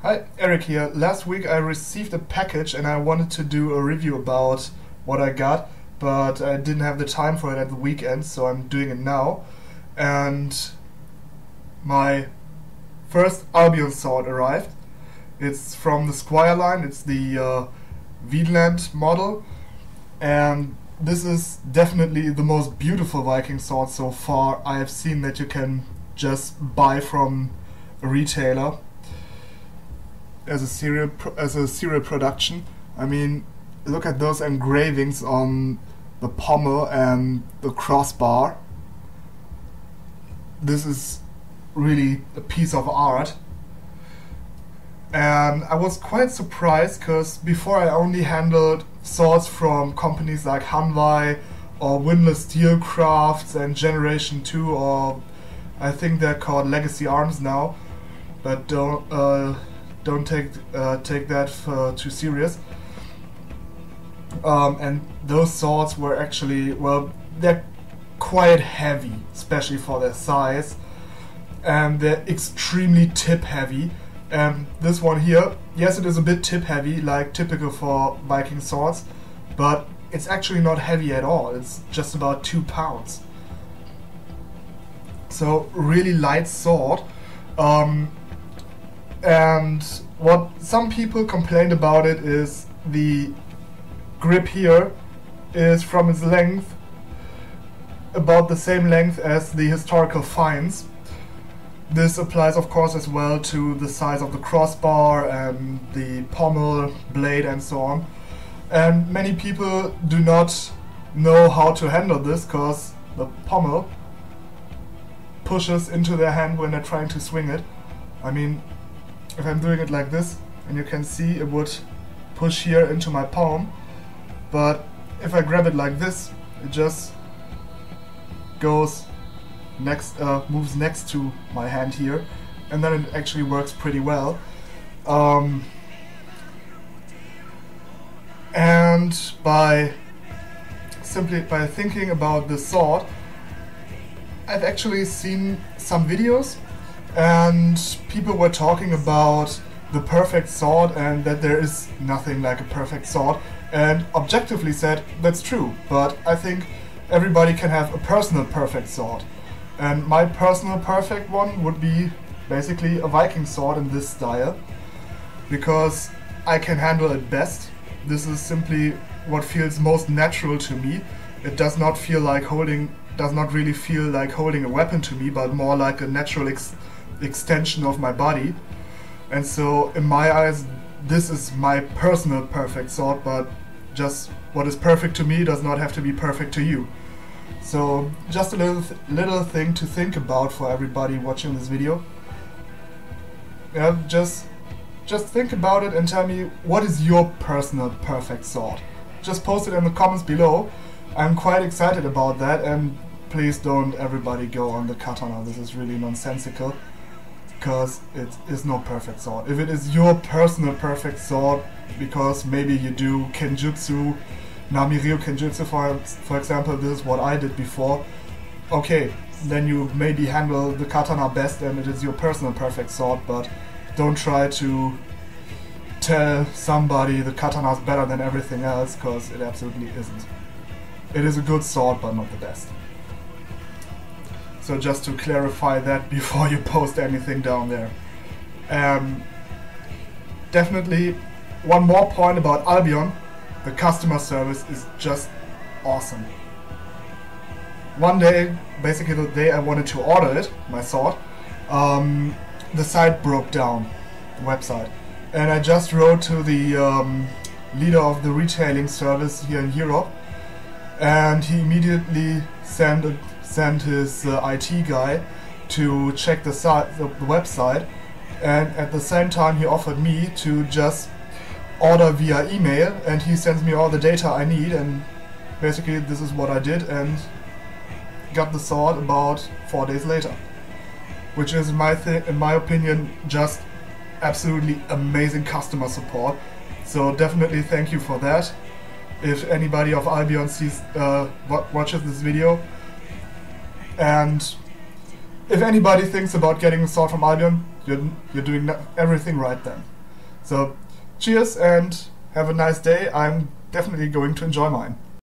Hi, Eric here. Last week I received a package and I wanted to do a review about what I got, but I didn't have the time for it at the weekend, so I'm doing it now. And my first Albion sword arrived. It's from the Squire line, it's the Vinland model, and this is definitely the most beautiful Viking sword so far I have seen that you can just buy from a retailer as a serial production. I mean, look at those engravings on the pommel and the crossbar. This is really a piece of art. And I was quite surprised because before I only handled swords from companies like Hanwei or Vinland Steelcrafts and Generation 2, or I think they're called Legacy Arms now, but don't take that too serious. And those swords were actually, well, they're quite heavy, especially for their size, and they're extremely tip heavy. And this one here, yes, it is a bit tip heavy, like typical for Viking swords, but it's actually not heavy at all. It's just about 2 pounds. So really light sword. And what some people complained about it is the grip here is from its length about the same length as the historical fines. This applies of course as well to the size of the crossbar and the pommel, blade and so on. And many people do not know how to handle this because the pommel pushes into their hand when they're trying to swing it. I mean, if I'm doing it like this, and you can see it would push here into my palm, but if I grab it like this, it just goes next, moves next to my hand here, and then it actually works pretty well. And by thinking about the sword, I've actually seen some videos and people were talking about the perfect sword and that there is nothing like a perfect sword, and objectively said that's true, but I think everybody can have a personal perfect sword, and my personal perfect one would be basically a Viking sword in this style, because I can handle it best. This is simply what feels most natural to me. It does not feel like really feel like holding a weapon to me, but more like a natural extension of my body. And so in my eyes this is my personal perfect sword, but just what is perfect to me does not have to be perfect to you. So just a little thing to think about for everybody watching this video. Yeah, just think about it and tell me, what is your personal perfect sword? Just post it in the comments below. I'm quite excited about that, and please don't everybody go on the katana. This is really nonsensical, because it is no perfect sword. If it is your personal perfect sword, because maybe you do Kenjutsu, Nami-ryu Kenjutsu for example, this is what I did before, okay, then you maybe handle the katana best and it is your personal perfect sword, but don't try to tell somebody the katana is better than everything else, because it absolutely isn't. It is a good sword, but not the best. So just to clarify that before you post anything down there. Definitely one more point about Albion, the customer service is just awesome. One day, basically the day I wanted to order it, my sword, the site broke down, the website. And I just wrote to the leader of the retailing service here in Europe, and he immediately sent his IT guy to check the website, and at the same time he offered me to just order via email, and he sends me all the data I need, and basically this is what I did and got the sword about 4 days later, which is in my opinion just absolutely amazing customer support. So definitely thank you for that. If anybody of Albion watches this video, and if anybody thinks about getting a sword from Albion, you're doing everything right then. So cheers and have a nice day. I'm definitely going to enjoy mine.